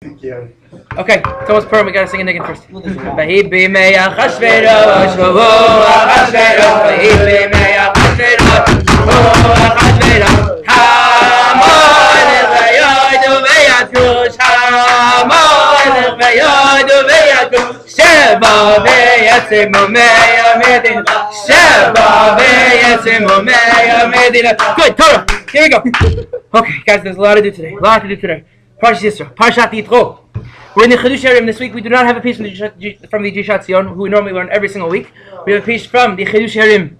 Okay, it's almost Purim. We gotta sing it again first. Good, Torah. Here we go. Okay, guys, there's a lot to do today. Parsha Yisro, Parshat Yitro. We're in the HaRim this week. We do not have a piece from the Yitro-Yonah, who we normally learn every single week. We have a piece from the HaRim.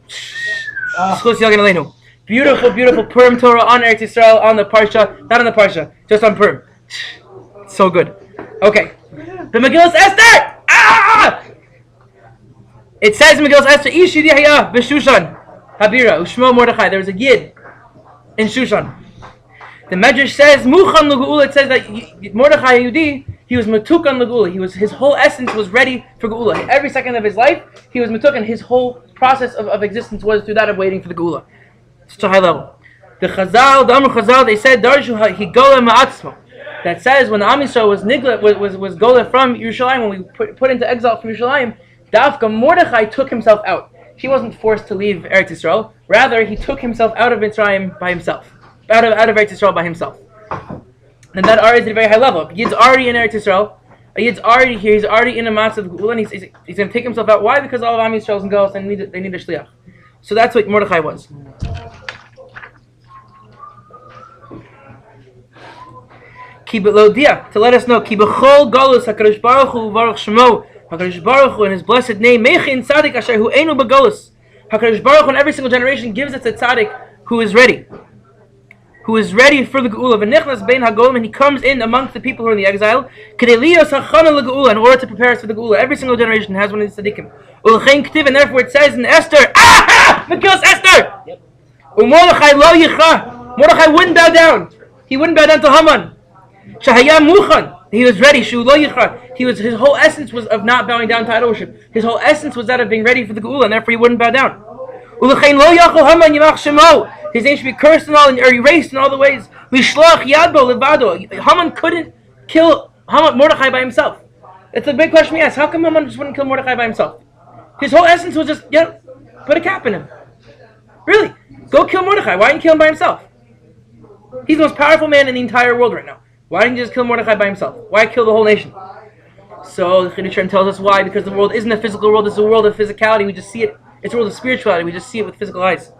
Beautiful, beautiful Purim Torah on Eretz Yisrael, on the Parsha, not on the Parsha, just on Purim. So good. Okay. The Megillah Esther! Ah! It says in Megillah Esther, Ish Yidihaya b'Shushan Habira, Ushmo Mordechai. There was a Yid in Shushan. The Medrash says, Muchan l'Geula. It says that Mordechai Yehudi, he was Matukan l'Geula. His whole essence was ready for Geula. Every second of his life, he was Matukan. His whole process of existence was through that of waiting for the Geula. Such a high level. The Amr Chazal, they said, Darshu Higola Ma'atzmo. That says when the Am Yisrael was Gola from Yerushalayim, when we put into exile from Yerushalayim, Dafka Mordechai took himself out. He wasn't forced to leave Eretz Yisrael. Rather, he took himself out of Mitzrayim by himself. Out of Eretz Yisrael by himself. And that already is at a very high level. Yid's already in Eretz Yisrael. Yid's already here. He's already in a matzah of Geula, and he's going to take himself out. Why? Because all of Am Yisrael is in Galus and they need a shliach. So that's what Mordechai was. To let us know, Ki b'chol Galus HaKadosh Baruch Hu Baruch Shemo, HaKadosh Baruch Hu in His blessed name, Mechin Tzadik Asher Hu Einu B'Galus. HaKadosh Baruch Hu in every single generation gives us a tzaddik who is ready for the Geula. V'nichnas bein hagolim, and he comes in amongst the people who are in the exile, K'dei liyos hachana l'Geula, in order to prepare us for the Geula. Every single generation has one of these tzaddikim. U'l'chein k'tiv, and therefore it says in Esther, Megillah Esther! U'Mordechai lo yichra. Mordechai wouldn't bow down. He wouldn't bow down to Haman. Shahaya muchan. He was ready. Shu lo yichra. His whole essence was of not bowing down to idol worship. His whole essence was that of being ready for the Geula, and therefore he wouldn't bow down. U'lechein lo yachol Haman yimach shemo. His name should be cursed in all, or erased in all the ways. Lishloach yadbo levado. Haman couldn't kill Mordechai by himself. It's a big question we ask. How come Haman just wouldn't kill Mordechai by himself? His whole essence was just, put a cap in him. Really? Go kill Mordechai. Why didn't you kill him by himself? He's the most powerful man in the entire world right now. Why didn't you just kill Mordechai by himself? Why kill the whole nation? So the Chiddushei tells us why. Because the world isn't a physical world. It's a world of physicality. We just see it. It's a world of spirituality. We just see it with physical eyes.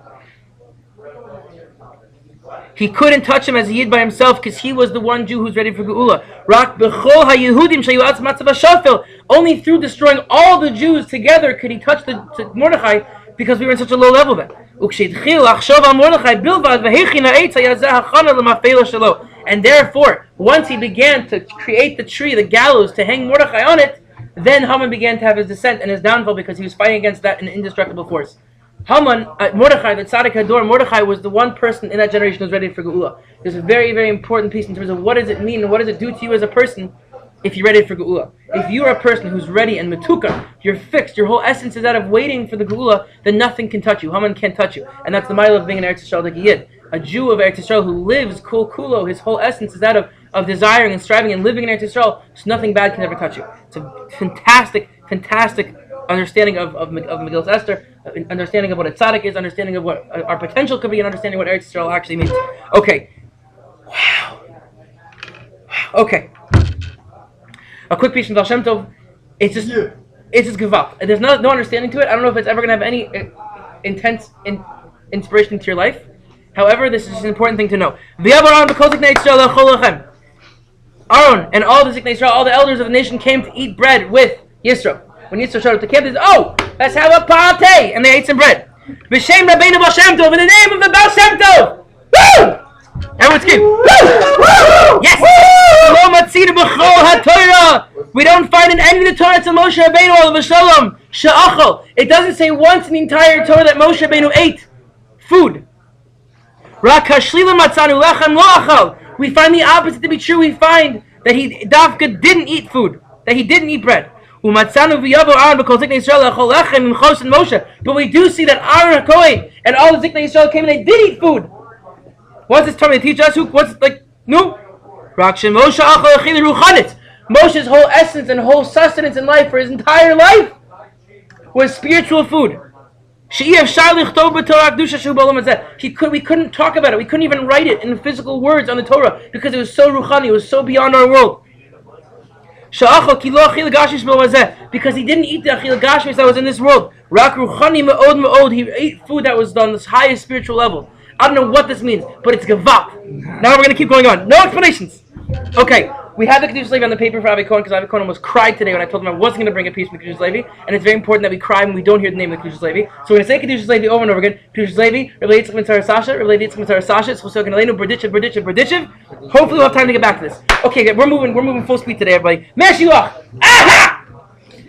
He couldn't touch him as a Yid by himself because he was the one Jew who's ready for Geula. Only through destroying all the Jews together could he touch the Mordechai, because we were in such a low level then. And therefore, once he began to create the tree, the gallows, to hang Mordechai on it, then Haman began to have his descent and his downfall, because he was fighting against that in an indestructible force. Mordechai, the Tzaddik Hador, Mordechai was the one person in that generation who was ready for Geula. There's a very, very important piece in terms of what does it mean and what does it do to you as a person if you're ready for Geula. If you are a person who's ready and metuka, you're fixed, your whole essence is out of waiting for the Geula, then nothing can touch you. Haman can't touch you. And that's the mile of being an Eretz Yisrael like a Yid. A Jew of Eretz Yisrael who lives kul kulo, his whole essence is out of desiring and striving and living in Eretz Yisrael, so nothing bad can ever touch you. It's a fantastic, fantastic understanding of Megillah Esther, understanding of what a tzaddik is, understanding of what our potential could be, and understanding what Eretz Yisrael actually means. Okay. Wow. Okay. A quick piece from Baal Shem Tov. It's just gewalt. There's no understanding to it. I don't know if it's ever going to have any intense inspiration to your life. However, this is an important thing to know. Aaron and all the Ziknei Yisrael, all the elders of the nation came to eat bread with Yisro. When Yisro showed up to camp, they said, let's have a party! And they ate some bread. B'Shem Rabbeinu Baal Shem Tov, in the name of the Baal Shem Tov! Woo! Everyone scream, woo! Woo! Yes! We don't find in any of the Torah to Moshe Rabbeinu or V'Shalom she'achol. It doesn't say once in the entire Torah that Moshe Rabbeinu ate food. Rak hashlilam matzanu lechem lo achal. We find the opposite to be true. We find that he Dafka didn't eat food, that he didn't eat bread. But we do see that Aaron HaKohen and all the Ziknei Yisrael came and they did eat food. What's this Torah teach us? Moshe's whole essence and whole sustenance in life for his entire life was spiritual food. We couldn't talk about it. We couldn't even write it in physical words on the Torah because it was so ruchani, it was so beyond our world. Because he didn't eat the achil gashmis that was in this world. He ate food that was on this highest spiritual level. I don't know what this means, but it's gavak. Now we're going to keep going on. No explanations. Okay, we have the Chidushei Levi on the paper for Avi Cohen because Avi Cohen almost cried today when I told him I wasn't going to bring a piece from the Chidushei Levi, and it's very important that we cry when we don't hear the name of the Chidushei Levi. So we're going to say Chidushei Levi over and over again. Chidushei Levi, Rebbe Yitzchak Mitzvah Sasha, Rebbe Yitzchak Mitzvah Sasha, Chosok Aleinu, Berdichev. Hopefully we'll have time to get back to this. Okay, we're moving full speed today, everybody. HaShiloach! Aha!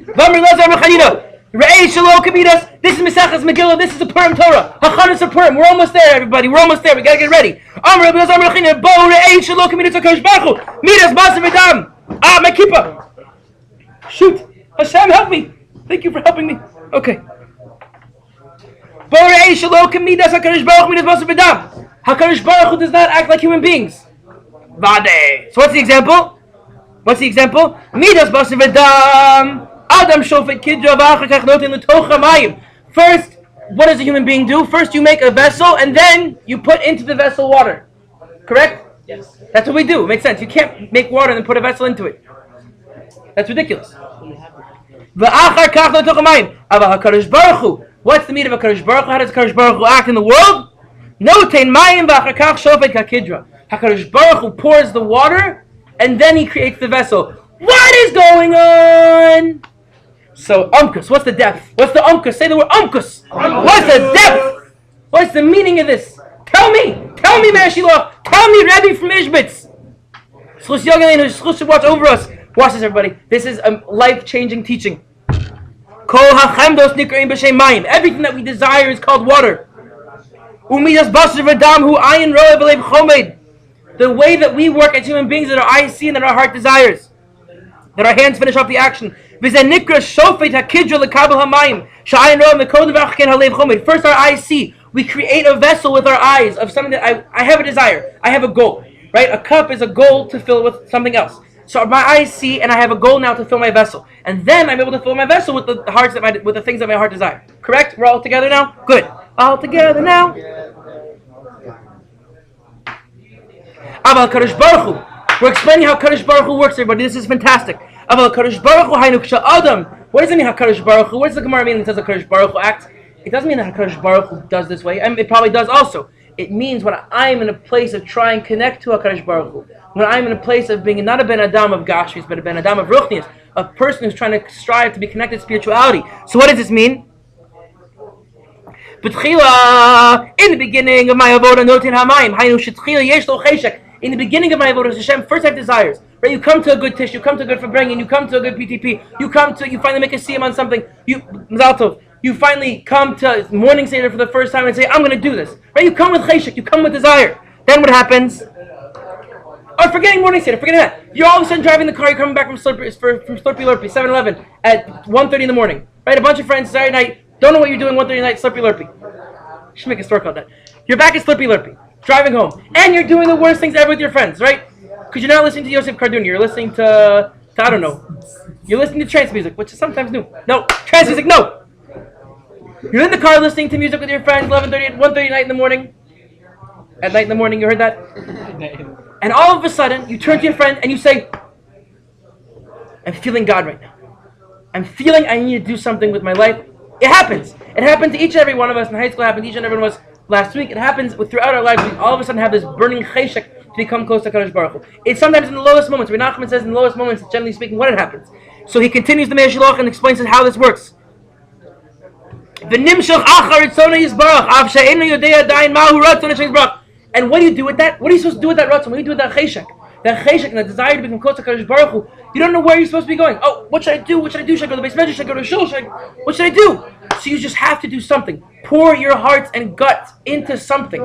Vamr Lazar Mechanina! Re'ei Shalom Kamidas. This is Mesachas Megillah. This is the Purim Torah. Hachanas of Purim. We're almost there, everybody. We're almost there. We gotta get ready. Amr Rabbi Lazar Melchina. Bo Re'ei Shalom Kamidas HaKadosh Baruch Hu. Midas Masav Edam. My kippah. Shoot. Hashem, help me. Thank you for helping me. Okay. Bo Re'ei Shalom Kamidas HaKadosh Baruch Hu. Midas Masav Edam. HaKadosh Baruch Hu does not act like human beings. Vade. So what's the example? Midas Masav Edam. Adam shofet kidra v'achar notin l'tocha mayim. First, what does a human being do? First, you make a vessel, and then you put into the vessel water. Correct? Yes. That's what we do. It makes sense. You can't make water and then put a vessel into it. That's ridiculous. V'achar kach l'tocha mayim. Ava HaKadosh Baruch Hu. What's the meaning of HaKadosh Baruch Hu? How does HaKadosh Baruch Hu act in the world? Notein mayim v'achar kach shofet k'kidra. HaKadosh Baruch Hu pours the water, and then he creates the vessel. What is going on? So, umkus, what's the depth? What's the umkus? Say the word umkus. What's the depth? What's the meaning of this? Tell me, HaShiloach. Tell me, Rebbe from Ishbitz. Schus Yogelin, who's schus to watch over us. Watch this, everybody. This is a life-changing teaching. Kol hachemdos nikrein b'shem mayim. Everything that we desire is called water. Umidas basar v'dam hu ayin roeh v'lev chomed. The way that we work as human beings, that our eyes see and that our heart desires. That our hands finish off the action. First, our eyes see. We create a vessel with our eyes of something that I have a desire. I have a goal. Right? A cup is a goal to fill with something else. So my eyes see, and I have a goal now to fill my vessel. And then I'm able to fill my vessel with the things that my heart desire. Correct? We're all together now? Good. All together now. We're explaining how Kadosh Baruch Hu works, everybody. This is fantastic. Kadosh Baruch Hu hainu Adam. What does it mean HaKadosh Baruch Hu? What does the Gemara mean when it says HaKadosh Baruch Hu acts? It doesn't mean that HaKadosh Baruch Hu does this way. It probably does also. It means when I'm in a place of trying to connect to HaKadosh Baruch Hu, when I'm in a place of being not a Ben Adam of Gashmis, but a Ben Adam of Ruchnius, a person who's trying to strive to be connected to spirituality. So what does this mean? In the beginning of my avodah notin hamayim, hainu shetchila yesh lo cheshek. In the beginning of my avodah Hashem, first I have desires. Right? You come to a good tish, you come to a good farbrengen, you come to a good PTP, you finally make a siyum on something, Mazal Tov, you finally come to morning seder for the first time and say, I'm going to do this. Right? You come with cheshek, you come with desire. Then what happens? Or forgetting morning seder, forgetting that. You're all of a sudden driving the car, you're coming back from Slurpee 7-Eleven at 1:30 in the morning. Right? A bunch of friends Saturday night, don't know what you're doing 1:30 at night, Slurpee. Should make a store called that. You're back at Slurpee, driving home, and you're doing the worst things ever with your friends, right? Because you're not listening to Yosef Carduni, you're listening to I don't know. You're listening to trance music, which is sometimes new. No, trance music, no! You're in the car listening to music with your friends, 1:30 at 1:30 night in the morning. At night in the morning, you heard that? And all of a sudden, you turn to your friend and you say, I'm feeling God right now. I'm feeling I need to do something with my life. It happens. It happened to each and every one of us in high school. It happened to each and every one of us last week. It happens throughout our lives. We all of a sudden have this burning cheshek to become close to Kadosh Baruch Hu. It's sometimes in the lowest moments. When Nachman says in the lowest moments, generally speaking, when it happens. So he continues the HaShiloach and explains how this works. And what do you do with that? What are you supposed to do with that ratzon? What do you do with that cheshek? That cheshek and the desire to become close to Kadosh Baruch Hu. You don't know where you're supposed to be going. Oh, what should I do? What should I do? Should I go to the base measure? Should I go to the shul? What should I do? So you just have to do something. Pour your heart and gut into something.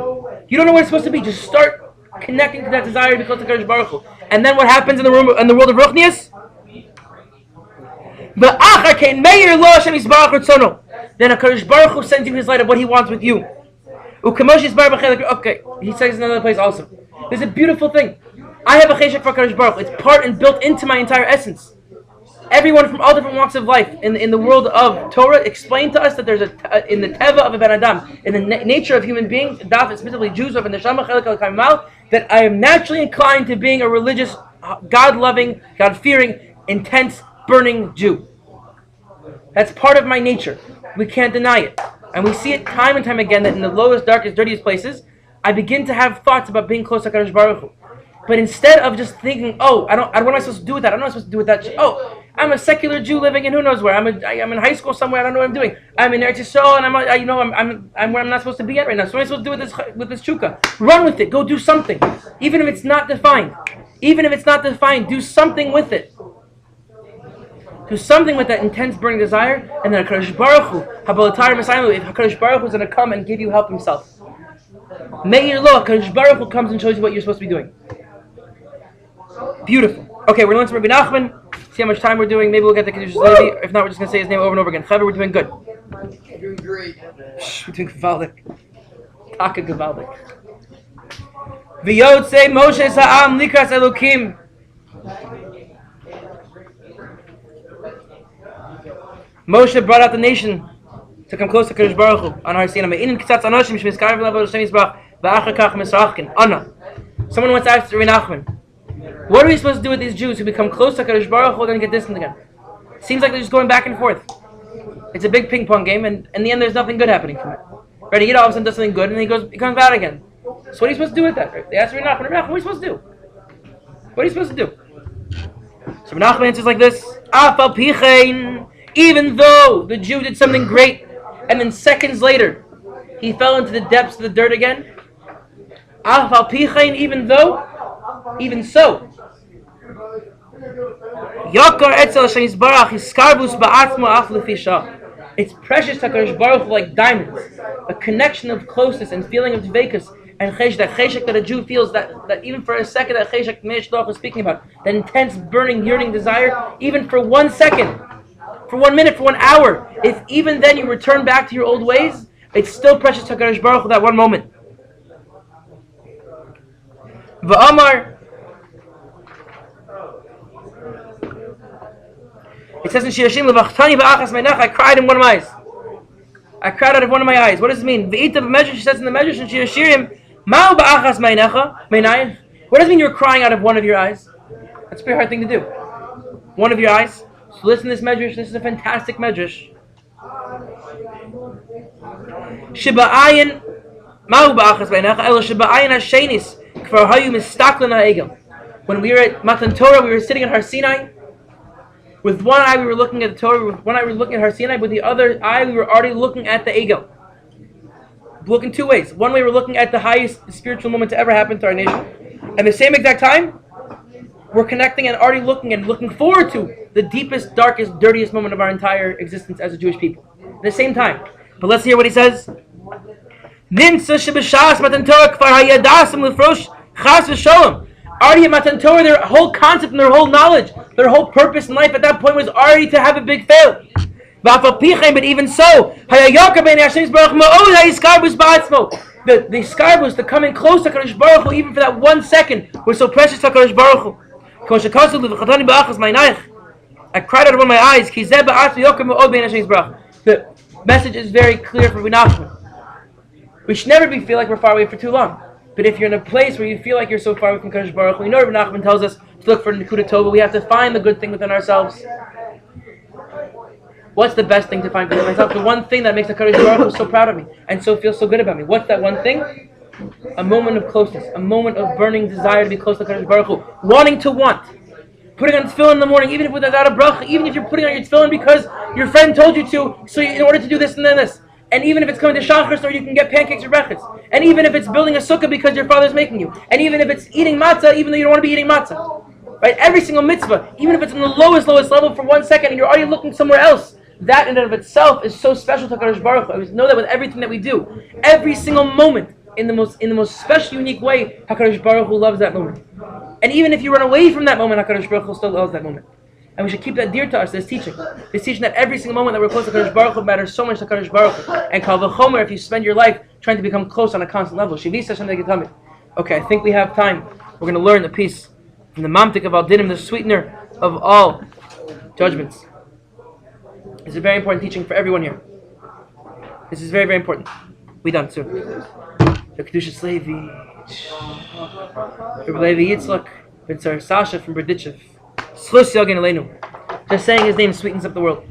You don't know where it's supposed to be. Just start connecting to that desire to be close to Kadosh Baruch Hu. And then what happens in the world of Ruchnius? Then HaKadosh Baruch Hu sends you His light of what He wants with you. Okay, He says in another place also. There's a beautiful thing. I have a cheshek for HaKadosh Baruch Hu. It's part and built into my entire essence. Everyone from all different walks of life in the world of Torah explained to us that there's in the teva of a ben adam, in the nature of human beings, specifically Jews of the neshama chelek al kaimal, that I am naturally inclined to being a religious, God-loving, God-fearing, intense, burning Jew. That's part of my nature. We can't deny it. And we see it time and time again that in the lowest, darkest, dirtiest places, I begin to have thoughts about being close to HaKadosh Baruch Hu. But instead of just thinking, what am I supposed to do with that? I don't know what I'm supposed to do with that. I'm a secular Jew living in who knows where. I'm in high school somewhere. I don't know what I'm doing. I'm in Eretz Yisrael, and I'm where I'm not supposed to be at right now. So what am I supposed to do with this chukka? Run with it. Go do something, even if it's not defined. Do something with it. Do something with that intense burning desire, and then HaKadosh Baruch Hu, if HaKadosh Baruch Hu is going to come and give you help Himself. Me'ir lo, HaKadosh Baruch Hu comes and shows you what you're supposed to be doing. Beautiful. Okay, we're learning from Rabbi Nachman. See how much time we're doing. Maybe we'll get the Chizzuk Levi. If not, we're just going to say his name over and over again. Chaver, we're doing good. You're doing great. We're doing Gavaldik. Taka Gavaldik. V'yotze Moshe Sa'am Likras Elokim. Moshe brought out the nation to come close to Kadosh Baruch Hu on Har Sinai. Someone once asked Rabbi Nachman, what are we supposed to do with these Jews who become close to Kadosh Baruch Hu then get distant again? Seems like they're just going back and forth. It's a big ping pong game, and in the end there's nothing good happening from it. Right? He all of a sudden does something good, and then he comes out again. So what are you supposed to do with that? Right? They asked Rabbi Nachman, what are you supposed to do? What are you supposed to do? So Rabbi Nachman answers like this, even though the Jew did something great, and then seconds later he fell into the depths of the dirt again, even so, it's precious to HaKadosh Baruch Hu like diamonds, a connection of closeness and feeling of dveikus, and cheshek that a Jew feels that even for a second, that cheshek HaShiloach was speaking about, that intense, burning, yearning desire, even for 1 second, for 1 minute, for 1 hour, if even then you return back to your old ways, it's still precious to HaKadosh Baruch Hu that one moment. V'amar, it says in Shirashim, I cried in one of my eyes. I cried out of one of my eyes. What does it mean? She says in the Medrash in Shirashim, what does it mean you're crying out of one of your eyes? That's a pretty hard thing to do. One of your eyes. So listen to this Medrash. This is a fantastic Medrash. Shiba'ayin ma'u ba'achas b'einach elo shiba'ayin hashenis kvar hayu mistaklen ha'egel. When we were at Matan Torah, we were sitting at Har Sinai. With one eye we were looking at the Torah, with one eye we were looking at Har Sinai, with the other eye we were already looking at the Egel. Looking two ways. One way we're looking at the highest spiritual moment to ever happen to our nation. And the same exact time, we're connecting and already looking forward to the deepest, darkest, dirtiest moment of our entire existence as a Jewish people. At the same time. But let's hear what he says. Already at Matan Torah, their whole concept and their whole knowledge, their whole purpose in life at that point was already to have a big fail. But even so, the skarbus, the coming close to HaKadosh Baruch Hu, even for that 1 second, was so precious to HaKadosh Baruch Hu. I cried out of one of my eyes. The message is very clear for Nachman. We should never feel like we're far away for too long. But if you're in a place where you feel like you're so far away from HaKadosh Baruch Hu, you know Rabbi Nachman tells us to look for Nekuda Tova. We have to find the good thing within ourselves. What's the best thing to find within myself? The one thing that makes HaKadosh Baruch Hu so proud of me and so feels so good about me. What's that one thing? A moment of closeness, a moment of burning desire to be close to HaKadosh Baruch Hu. Wanting to want. Putting on tefillin in the morning, even if without a bracha, even if you're putting on your tefillin because your friend told you to, so in order to do this and then this. And even if it's coming to Shachar so you can get pancakes or brechas. And even if it's building a sukkah because your father's making you. And even if it's eating matzah even though you don't want to be eating matzah. Right? Every single mitzvah, even if it's in the lowest level for 1 second and you're already looking somewhere else, that in and of itself is so special to HaKadosh Baruch Hu. I know that with everything that we do. Every single moment, in the most special, unique way, HaKadosh Baruch Hu loves that moment. And even if you run away from that moment, HaKadosh Baruch Hu still loves that moment. And we should keep that dear to us, this teaching that every single moment that we're close to HaKadosh Baruch Hu matters so much to HaKadosh Baruch Hu. And Kal V'chomer, if you spend your life trying to become close on a constant level. Okay, I think we have time. We're going to learn a piece from the mamtik of al dinim, the sweetener of all judgments. This is a very important teaching for everyone here. This is very, very important. We done soon. The Kedushas Levi, Levi Yitzlak, Ben Sar Sasha from Berdichev. Slus Yagin Aleinu. Just saying his name sweetens up the world.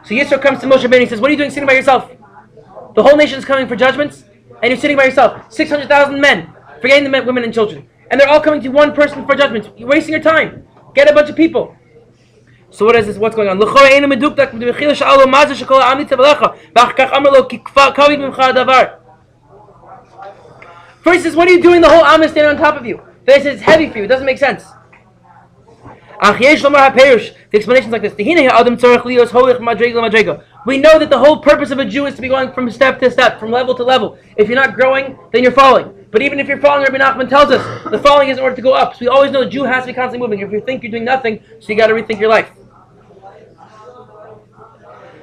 So Yisro comes to Moshe Rabbeinu and he says, what are you doing sitting by yourself? The whole nation is coming for judgments, and you're sitting by yourself. 600,000 men, forgetting the men, women and children. And they're all coming to one person for judgments. You're wasting your time. Get a bunch of people. So what is this? What's going on? First he says, what are you doing? The whole Am is standing on top of you. Then he says, it's heavy for you. It doesn't make sense. The explanation is like this. We know that the whole purpose of a Jew is to be going from step to step, from level to level. If you're not growing, then you're falling. But even if you're falling, Rabbi Nachman tells us, the falling is in order to go up. So we always know the Jew has to be constantly moving. If you think you're doing nothing, so you got to rethink your life.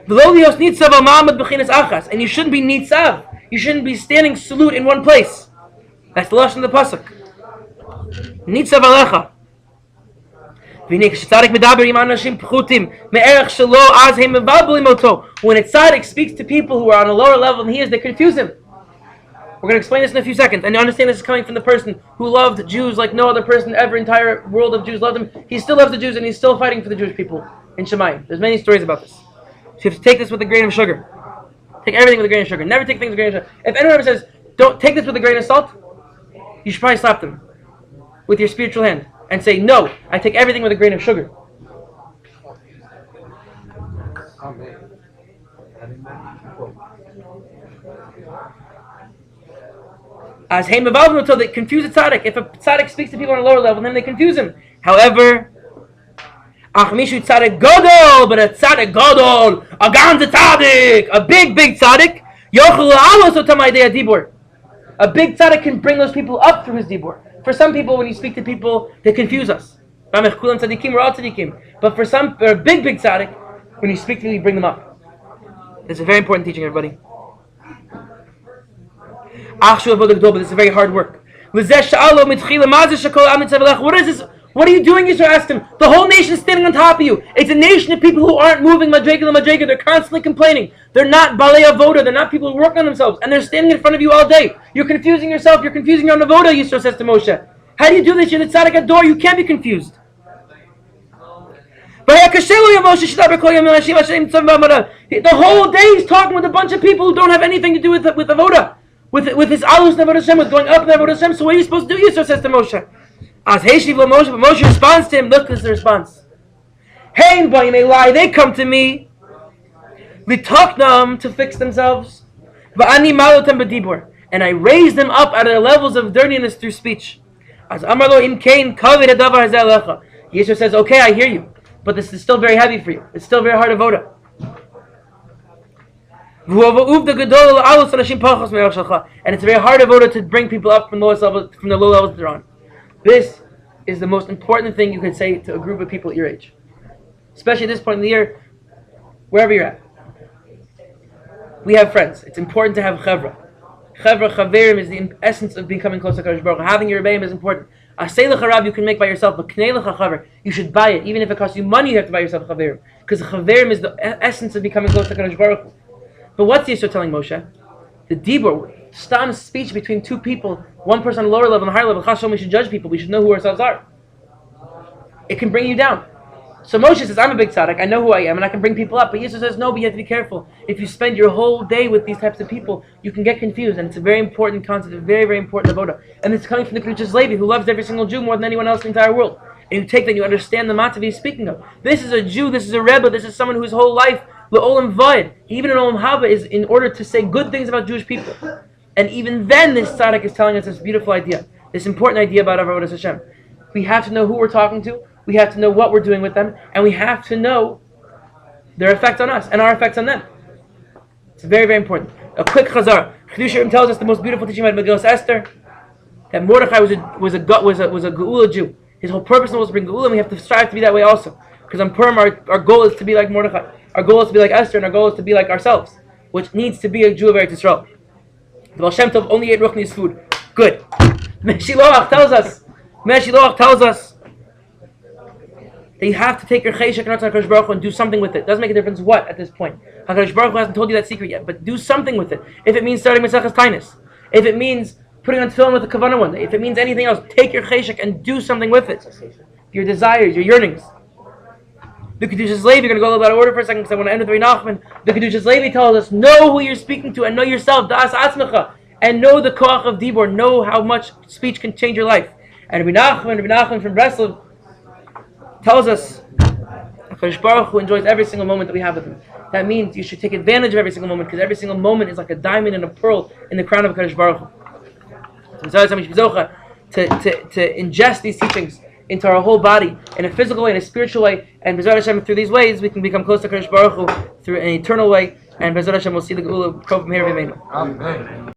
And you shouldn't be nitzav. You shouldn't be standing salute in one place. That's the lashon of the pasuk. Nitzav alecha. When a tzaddik speaks to people who are on a lower level than he is, they confuse him. We're going to explain this in a few seconds. And you understand this is coming from the person who loved Jews like no other person ever. Entire world of Jews loved him. He still loves the Jews and he's still fighting for the Jewish people in Shemayim. There's many stories about this. So you have to take this with a grain of sugar. Take everything with a grain of sugar. Never take things with a grain of sugar. If anyone ever says, don't take this with a grain of salt, you should probably slap them with your spiritual hand and say, no, I take everything with a grain of sugar. As Heimavalvim until they confuse a tzaddik. If a tzaddik speaks to people on a lower level, then they confuse him. However, Achmishu tzaddik gadol, but a tzaddik gadol, a ganze tzaddik, a big tzaddik, yochel alos otamayde dibur. A big tzaddik can bring those people up through his dibur. For some people, when you speak to people, they confuse us. But for a big tzaddik, when you speak to them, you bring them up. It's a very important teaching, everybody. This is very hard work. What is this? What are you doing? Yisro asked him. The whole nation is standing on top of you. It's a nation of people who aren't moving madrega. They're constantly complaining. They're not balei avoda. They're not people who work on themselves. And they're standing in front of you all day. You're confusing yourself. You're confusing your own avoda, Yisro says to Moshe. How do you do this? You're the tzaddik at door. You can't be confused. The whole day he's talking with a bunch of people who don't have anything to do with avoda. With his alus never Hashem, with going up never Hashem. So what are you supposed to do? Yisro says to Moshe. As Heshiv Moshe, but Moshe responds to him. Look, this is the response. Hey, boy, they lie. They come to me. Litoknam to fix themselves. Va'ani malotem b'dibur, and I raise them up out of their levels of dirtiness through speech. As Amarlo im kain kaved hadavar hazeh alecha. Yisro says, okay, I hear you, but this is still very heavy for you. It's still very hard to voda. And it's very hard to bring people up from the low levels that they're on. This is the most important thing you could say to a group of people at your age. Especially at this point in the year, wherever you're at. We have friends. It's important to have chevra. Chaverim is the essence of becoming close to HaKadosh Baruch Hu. Having your rebbeim is important. A seilach harab you can make by yourself, but knei lecha chaver, you should buy it. Even if it costs you money, you have to buy yourself a chaverim. Because chaverim is the essence of becoming close to HaKadosh Baruch Hu. But what's Yisro telling Moshe? The dibur, stam speech between two people, one person on the lower level and the higher level. Chassidus, we should judge people. We should know who ourselves are. It can bring you down. So Moshe says, I'm a big tzaddik. I know who I am, and I can bring people up. But Yisro says, no, but you have to be careful. If you spend your whole day with these types of people, you can get confused. And it's a very important concept, a very, very important avoda. And it's coming from the Precious-Rebbe, who loves every single Jew more than anyone else in the entire world. And you take that and you understand the matzav he's speaking of. This is a Jew, this is a Rebbe, this is someone whose whole life, L'olam Vayed, even in Olam Haba, is in order to say good things about Jewish people. And even then, this tzaddik is telling us this beautiful idea, this important idea about Avodas Hashem. We have to know who we're talking to, we have to know what we're doing with them, and we have to know their effect on us and our effects on them. It's very, very important. A quick chazar. Chiddusei tells us the most beautiful teaching about Megillas Esther, that Mordechai was a Geula Jew. His whole purpose was to bring Geula, and we have to strive to be that way also. Because on Purim, our goal is to be like Mordechai. Our goal is to be like Esther, and our goal is to be like ourselves, which needs to be a Jew of Eretz Yisrael. The Baal Shem Tov only ate Ruchni's food. Good. HaShiloach tells us HaShiloach tells us that you have to take your cheshek and HaKadosh Baruch Hu and do something with it. Doesn't make a difference what at this point. HaKadosh Baruch Hu hasn't told you that secret yet, but do something with it. If it means starting Maseches Tainis, if it means putting on tefillin with a kavanah one day, if it means anything else, take your cheshek and do something with it. Your desires, your yearnings. The Chidushei Levi, you're going to go a little bit out of order for a second because I want to end with Nachman. The Chidushei Levi tells us, know who you're speaking to and know yourself, da'as atzmecha, and know the koach of dibur, know how much speech can change your life. And Rabbi Nachman from Breslov tells us, HaKadosh Baruch Hu enjoys every single moment that we have with Him. That means you should take advantage of every single moment because every single moment is like a diamond and a pearl in the crown of HaKadosh Baruch Hu. So to ingest these teachings into our whole body in a physical way, in a spiritual way, and B'ezrat Hashem, through these ways we can become close to HaKadosh Baruch Hu through an eternal way, and B'ezrat Hashem we'll see the Geula from here. Amen.